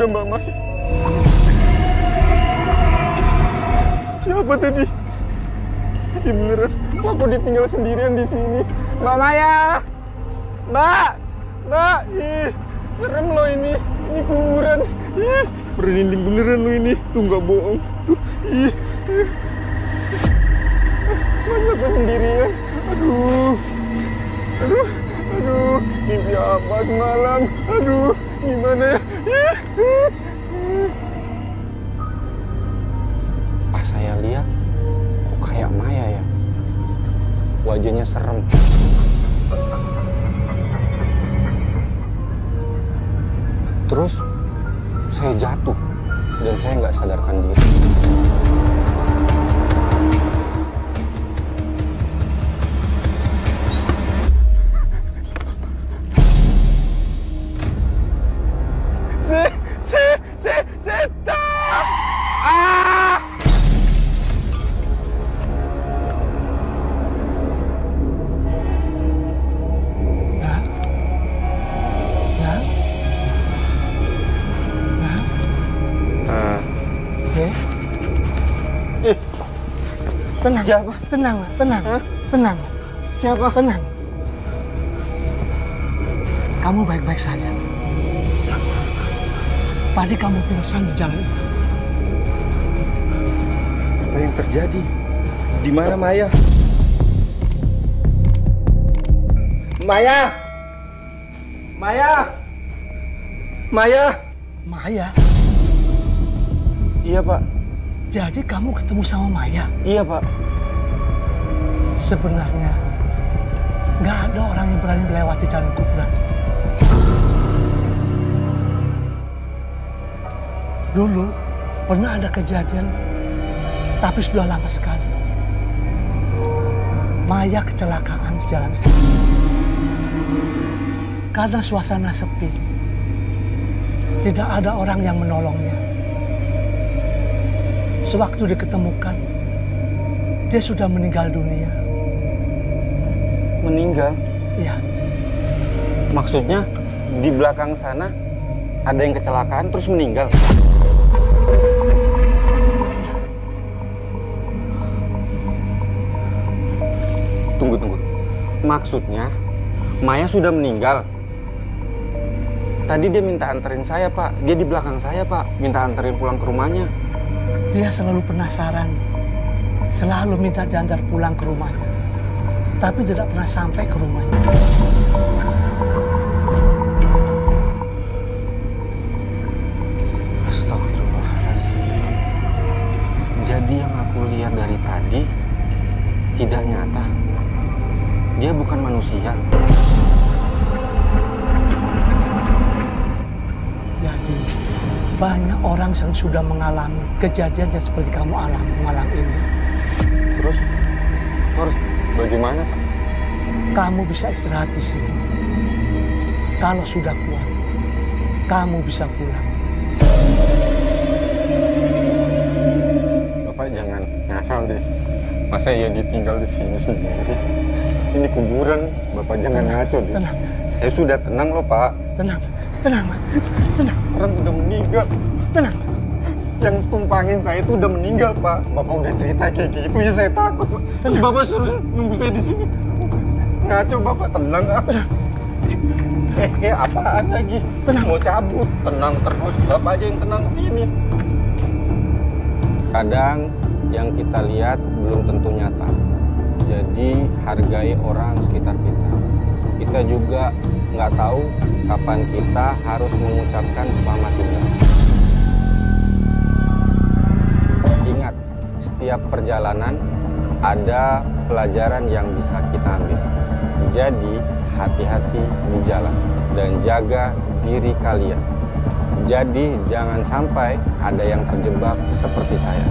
Mbak Maya. Siapa tadi? Iya beneran, aku ditinggal sendirian di sini. Mbak Maya, Mbak, ih, serem loh ini kuburan. Ih, merinding beneran lo ini, tuh nggak bohong. Ih, masa aku sendirian? Aduh, mimpi apa semalam? Aduh, gimana ya? Pas saya lihat, kok kayak Maya ya? Wajahnya serem. Terus saya jatuh dan saya nggak sadarkan diri. Setan! Ah! Tenang, siapa? Tenang. Hah? Tenang. Siapa? Tenang. Kamu baik-baik saja. Tadi kamu pingsan di jalan itu. Apa yang terjadi? Di mana Maya? Maya! Maya! Maya! Maya? Iya, Pak. Jadi kamu ketemu sama Maya? Iya, Pak. Sebenarnya nggak ada orang yang berani melewati jalan kuburan. Dulu pernah ada kejadian, tapi sudah lama sekali. Maya kecelakaan di jalan itu. Karena suasana sepi, tidak ada orang yang menolongnya. Sewaktu diketemukan, dia sudah meninggal dunia. Meninggal? Iya. Maksudnya di belakang sana ada yang kecelakaan terus meninggal? Tunggu. Maksudnya Maya sudah meninggal? Tadi dia minta anterin saya, Pak. Dia di belakang saya, Pak. Minta anterin pulang ke rumahnya. Dia selalu penasaran, selalu minta diantar pulang ke rumahnya, tapi tidak pernah sampai ke rumahnya. Astagfirullahaladzim. Jadi yang aku lihat dari tadi tidak nyata. Dia bukan manusia. Jadi banyak orang yang sudah mengalami kejadian yang seperti kamu alami malam ini. Terus harus bagaimana, Pak? Kamu bisa istirahat di sini. Kalau sudah kuat, kamu bisa pulang. Bapak jangan ngasal deh. Masa ya ditinggal di sini sendiri? Ini kuburan. Bapak jangan ngaco deh. Tenang. Saya sudah tenang loh, Pak. Tenang, Mak. Tenang. Orang udah meninggal. Tenang. Yang tumpangin saya itu udah meninggal, Pak. Bapak udah cerita kayak gitu ya, saya takut, Pak. Terus Bapak suruh nunggu saya di sini. Ngaco, Bapak. Tenang, ah. Apaan lagi? Tenang. Mau cabut. Tenang terus. Bapak aja yang tenang sini. Kadang yang kita lihat belum tentu nyata. Jadi hargai orang sekitar kita. Kita juga nggak tahu kapan kita harus mengucapkan selamat tinggal. Ingat, setiap perjalanan ada pelajaran yang bisa kita ambil. Jadi hati-hati di jalan dan jaga diri kalian. Jadi jangan sampai ada yang terjebak seperti saya.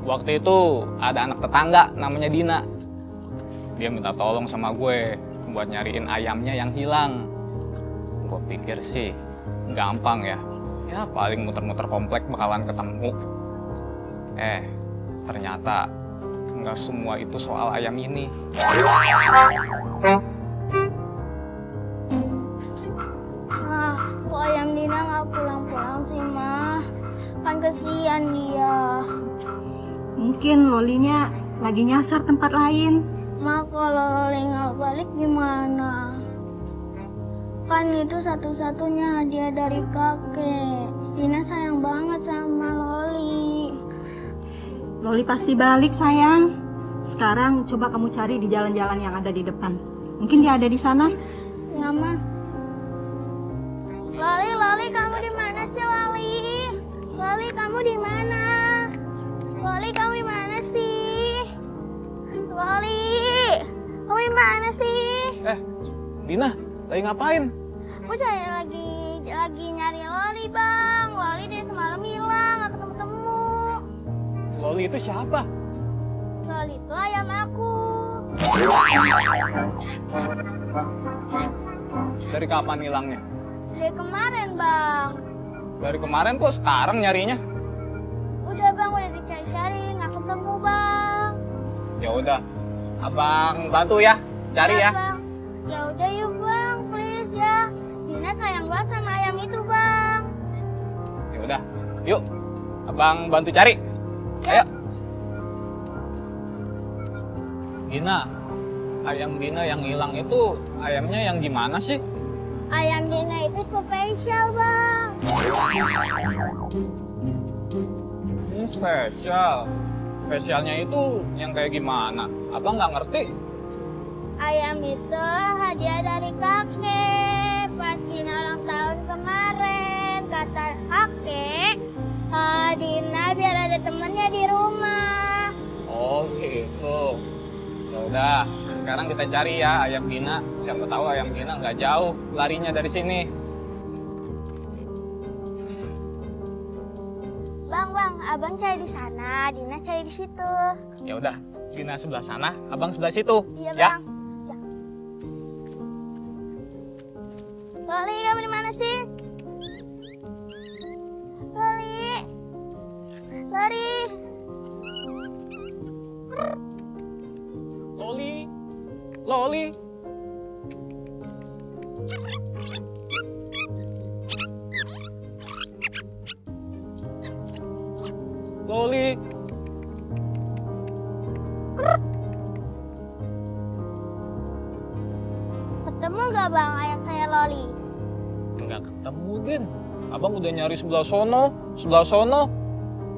Waktu itu ada anak tetangga namanya Dina. Dia minta tolong sama gue buat nyariin ayamnya yang hilang. Gue pikir sih gampang ya. Ya paling muter-muter komplek bakalan ketemu. Ternyata nggak semua itu soal ayam ini. Kok ayam Dina nggak pulang-pulang sih, Ma? Kan kesian dia. Mungkin Lolinya lagi nyasar tempat lain. Ma, kalau Loli nggak balik gimana? Kan itu satu-satunya hadiah dari kakek. Dina sayang banget sama Loli. Loli pasti balik, sayang. Sekarang coba kamu cari di jalan-jalan yang ada di depan. Mungkin dia ada di sana. Ya, Ma. Loli, kamu di mana sih, Loli? Loli, kamu di mana? Loli, kamu di mana sih? Loli, kamu di mana sih? Dina, lagi ngapain? Aku lagi nyari Loli, Bang. Loli dari semalam hilang, nggak ketemu-temu. Loli itu siapa? Loli itu ayam aku. Dari kapan hilangnya? Dari kemarin, Bang. Dari kemarin kok sekarang nyarinya? Udah, Bang, udah dicari-cari, nggak ketemu, Bang. Ya udah, abang bantu ya, cari ya. Bang. Ya udah yuk, Bang, please ya. Dina sayang banget sama ayam itu, Bang. Ya udah, yuk, abang bantu cari. Ayo. Dina, ayam Dina yang hilang itu ayamnya yang gimana sih? Ayam Dina itu spesial, Bang. Spesial. Spesialnya itu yang kayak gimana? Abang nggak ngerti. Ayam itu hadiah dari kakek. Pas Dina ulang tahun kemarin, kata kakek, Dina biar ada temennya di rumah. Oh gitu. Ya udah, sekarang kita cari ya ayam Dina. Siapa tahu ayam Dina nggak jauh larinya dari sini. Bang, abang cari di sana, Dina cari di situ. Ya udah, Dina sebelah sana, abang sebelah situ. Iya, Ya. Bang. Ya. Loli, kamu di mana sih? Loli. Loli. Loli. Loli. Loli. Ketemu gak, Bang, ayam saya Loli? Nggak ketemu, Din. Abang udah nyari sebelah sono.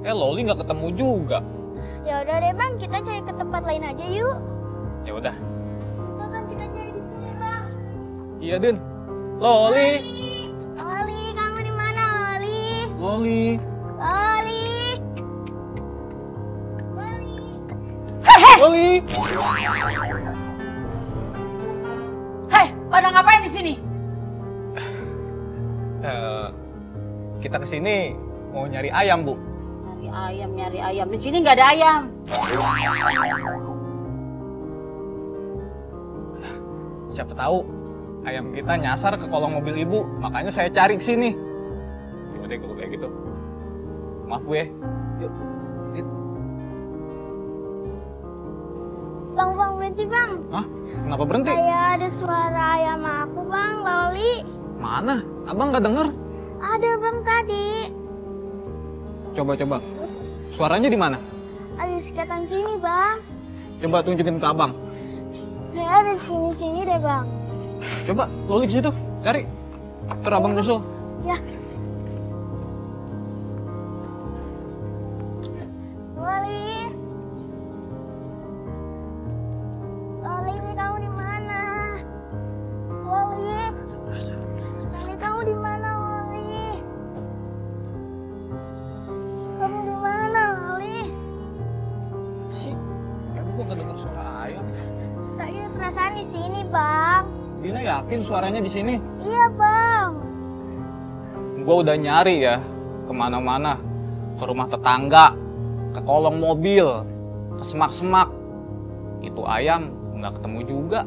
Loli nggak ketemu juga. Ya udah deh, Bang, kita cari ke tempat lain aja yuk. Ya udah. Kan kita cari di sini, Bang. Iya, Din. Loli. Loli, kamu di mana, Loli? Loli. Loli. Loli. Hei, pada ngapain di sini? Kita kesini mau nyari ayam, Bu. Nyari ayam. Di sini nggak ada ayam. Siapa tahu ayam kita nyasar ke kolong mobil Ibu, makanya saya cari ke sini. Yaudah deh kalau kayak gitu. Maaf, Bu ya. Yuk. Bang, berhenti, Bang. Hah? Kenapa berhenti? Kayak ada suara ayam aku, Bang, Loli. Mana? Abang nggak denger? Ada, Bang, tadi. Coba. Suaranya di mana? Ada di sekatan sini, Bang. Coba tunjukin ke Abang. Kayak ada di sini deh, Bang. Coba, Loli di situ, cari. Ntar Abang nyusul. Ya. Loli. Loli, kamu di mana? Loli. Loli, kamu di mana, Loli? Kamu di mana, Loli? Sih, gua nggak denger suara ayam. Tadi perasaan di sini, Bang. Dina yakin suaranya di sini? Iya, Bang. Gua udah nyari ya, kemana-mana. Ke rumah tetangga, ke kolong mobil, ke semak-semak. Itu ayam nggak ketemu juga.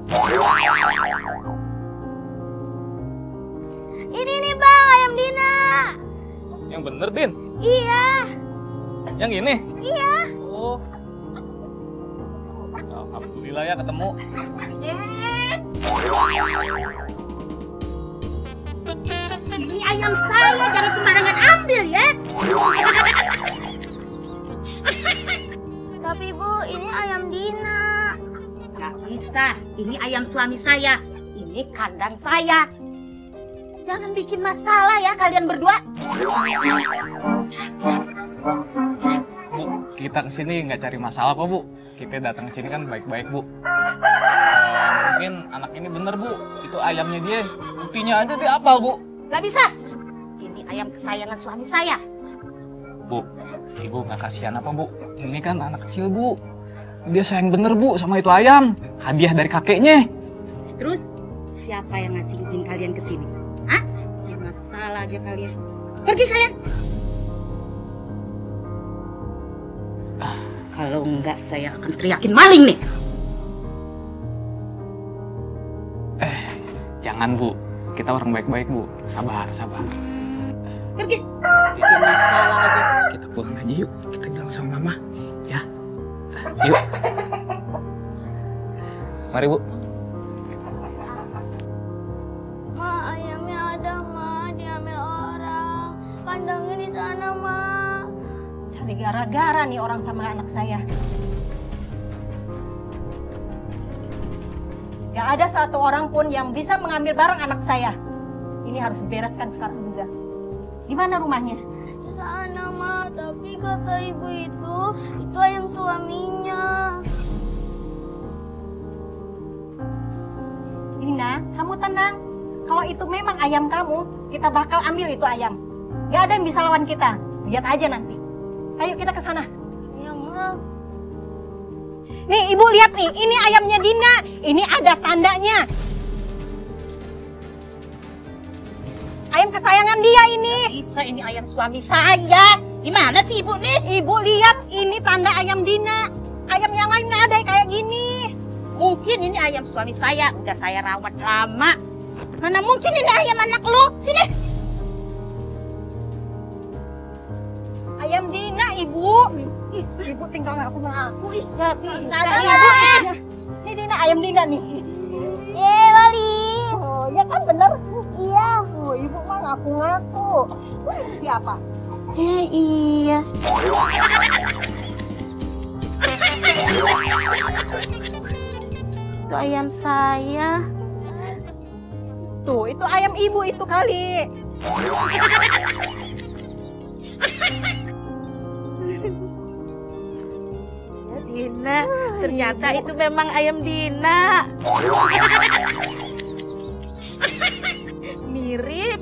Ini nih, Bang, ayam Dina. Yang bener, Din? Iya. Yang ini? Iya. Oh. Alhamdulillah ya ketemu. Ini ayam saya, jangan sembarangan ambil ya. Tapi Bu, ini ayam Dina. Gak bisa, ini ayam suami saya. Ini kandang saya. Jangan bikin masalah ya kalian berdua. Kita kesini nggak cari masalah kok Bu. Kita datang ke sini kan baik-baik Bu. Mungkin anak ini bener Bu, itu ayamnya dia. Buktinya aja dia apal Bu. Gak bisa. Ini ayam kesayangan suami saya. Bu, Ibu nggak kasihan apa Bu? Ini kan anak kecil Bu. Dia sayang bener Bu sama itu ayam. Hadiah dari kakeknya. Terus siapa yang ngasih izin kalian ke sini? Hah? Ini masalah aja kalian. Pergi kalian. Kalau enggak saya akan teriakin maling nih. Jangan Bu, kita orang baik-baik Bu. Sabar, sabar. Pergi. Bikin masalah aja. Kita pulang aja yuk. Kita bilang sama Mama. Ya. Yuk. Mari Bu. Ma, ayamnya ada, Ma. Diambil orang. Kandangnya di sana, Ma. Cari gara-gara nih orang sama anak saya. Gak ada satu orang pun yang bisa mengambil barang anak saya. Ini harus dibereskan sekarang juga. Di mana rumahnya? Di sana, Ma. Tapi kata ibu itu ayam suaminya. Dina, kamu tenang. Kalau itu memang ayam kamu, kita bakal ambil itu ayam. Gak ada yang bisa lawan kita. Lihat aja nanti. Ayo kita ke sana. Ya, Ma. Nih, Ibu lihat nih, ini ayamnya Dina. Ini ada tandanya. Ayam kesayangan dia ini. Bisa ini ayam suami saya. Gimana sih Ibu nih? Ibu lihat, ini tanda ayam Dina. Ayam yang lain nggak ada kayak gini. Mungkin ini ayam suami saya. Udah saya rawat lama. Mana mungkin ini ayam anak lu? Sini. Ayam Dina, Ibu. Ih, Ibu tinggal ngaku-ngaku. Nggak ada Saya, Ibu ya. Ini Dina, ayam Dina nih. Wali. Oh, ya kan bener. Iya. Oh, Ibu mah ngaku-ngaku. Siapa? Iya. Itu ayam saya. Tuh, itu ayam Ibu itu kali. Dina, ternyata itu memang ayam Dina. Mirip.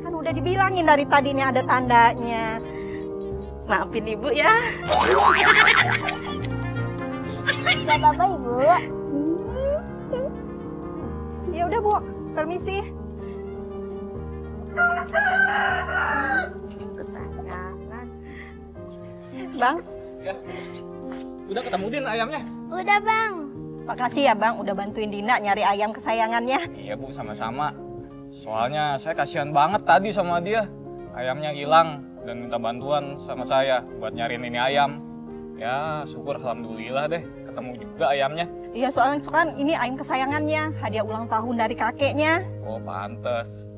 Kan udah dibilangin dari tadi nih ada tandanya. Maafin Ibu ya. Gak apa-apa, Ibu. Ya udah, Bu. Permisi. Kesayangan. Bang, Ya. Udah ketemu Din ayamnya? Udah, Bang. makasih ya Bang udah bantuin Dina nyari ayam kesayangannya. Iya Bu, sama-sama. Soalnya saya kasihan banget tadi sama dia. Ayamnya hilang dan minta bantuan sama saya buat nyariin ini ayam. Ya syukur alhamdulillah deh ketemu juga ayamnya. Iya soalnya kan ini ayam kesayangannya, hadiah ulang tahun dari kakeknya. Oh pantes.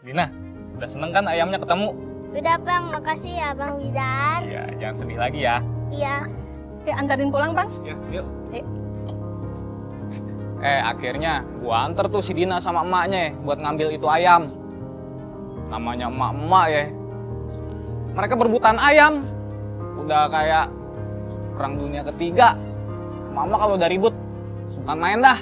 Dina, udah seneng kan ayamnya ketemu? Udah Bang, makasih ya Bang Bizar. Iya, jangan sedih lagi ya. Iya. Ya antarin pulang Bang. Ya, yuk. Yuk. Akhirnya gua anter tuh si Dina sama emaknya buat ngambil itu ayam. Namanya emak-emak ya. Mereka berebutan ayam. Udah kayak perang dunia ketiga. Mama kalau udah ribut bukan main dah.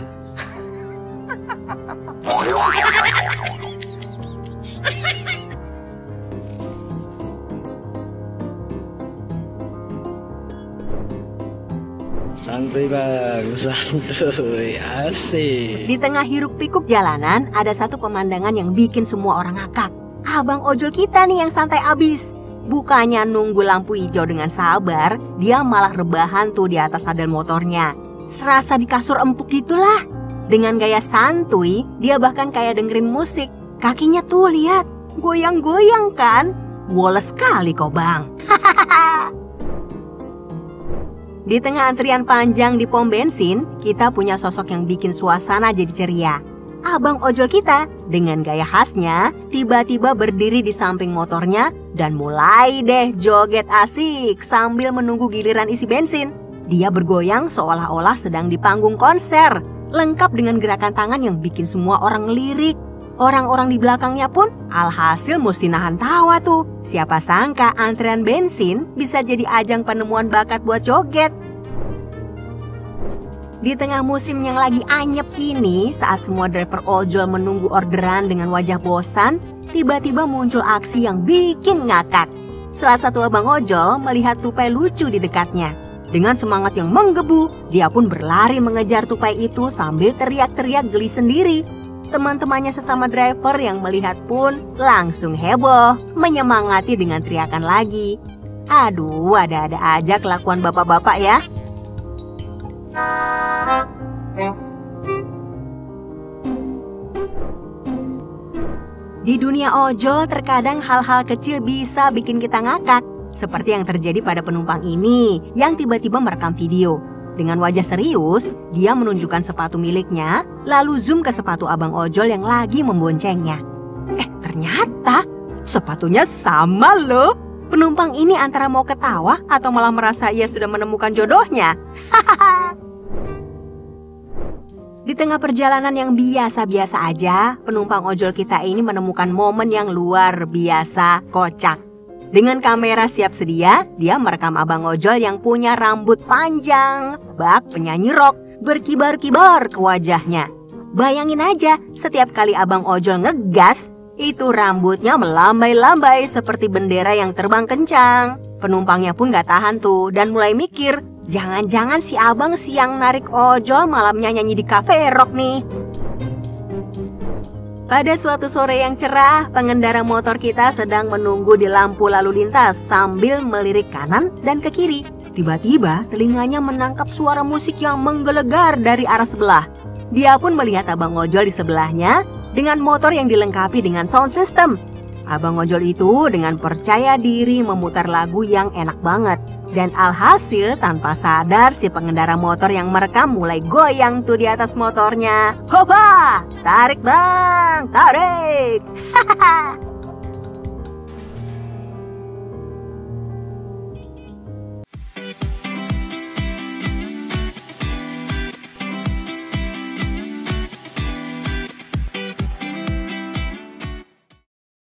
Santuy bang, santuy, asik. Di tengah hiruk pikuk jalanan, ada satu pemandangan yang bikin semua orang ngakak. Abang ojol kita nih yang santai abis. Bukannya nunggu lampu hijau dengan sabar, dia malah rebahan tuh di atas sadel motornya. Serasa di kasur empuk gitulah. Dengan gaya santuy, dia bahkan kayak dengerin musik. Kakinya tuh lihat, goyang-goyang kan? Woles sekali kok bang. Di tengah antrian panjang di pom bensin, kita punya sosok yang bikin suasana jadi ceria. Abang ojol kita dengan gaya khasnya tiba-tiba berdiri di samping motornya dan mulai deh joget asik sambil menunggu giliran isi bensin. Dia bergoyang seolah-olah sedang di panggung konser, lengkap dengan gerakan tangan yang bikin semua orang ngelirik. Orang-orang di belakangnya pun alhasil mesti nahan tawa tuh. Siapa sangka antrean bensin bisa jadi ajang penemuan bakat buat joget. Di tengah musim yang lagi anyep ini, saat semua driver ojol menunggu orderan dengan wajah bosan, tiba-tiba muncul aksi yang bikin ngakak. Salah satu abang ojol melihat tupai lucu di dekatnya. Dengan semangat yang menggebu, dia pun berlari mengejar tupai itu sambil teriak-teriak geli sendiri. Teman-temannya sesama driver yang melihat pun langsung heboh, menyemangati dengan teriakan lagi. Aduh, ada-ada aja kelakuan bapak-bapak ya. Di dunia ojol terkadang hal-hal kecil bisa bikin kita ngakak. Seperti yang terjadi pada penumpang ini yang tiba-tiba merekam video. Dengan wajah serius, dia menunjukkan sepatu miliknya, lalu zoom ke sepatu abang ojol yang lagi memboncengnya. Ternyata sepatunya sama loh. Penumpang ini antara mau ketawa atau malah merasa ia sudah menemukan jodohnya. Di tengah perjalanan yang biasa-biasa aja, penumpang ojol kita ini menemukan momen yang luar biasa kocak. Dengan kamera siap sedia, dia merekam abang ojol yang punya rambut panjang, bak penyanyi rock, berkibar-kibar ke wajahnya. Bayangin aja, setiap kali abang ojol ngegas, itu rambutnya melambai-lambai seperti bendera yang terbang kencang. Penumpangnya pun gak tahan tuh dan mulai mikir, jangan-jangan si abang siang narik ojol malamnya nyanyi di kafe rock nih. Pada suatu sore yang cerah, pengendara motor kita sedang menunggu di lampu lalu lintas sambil melirik kanan dan ke kiri. Tiba-tiba telinganya menangkap suara musik yang menggelegar dari arah sebelah. Dia pun melihat abang ojol di sebelahnya dengan motor yang dilengkapi dengan sound system. Abang ojol itu dengan percaya diri memutar lagu yang enak banget. Dan alhasil tanpa sadar si pengendara motor yang merekam mulai goyang tuh di atas motornya. Hopa! Tarik bang! Tarik! Hahaha!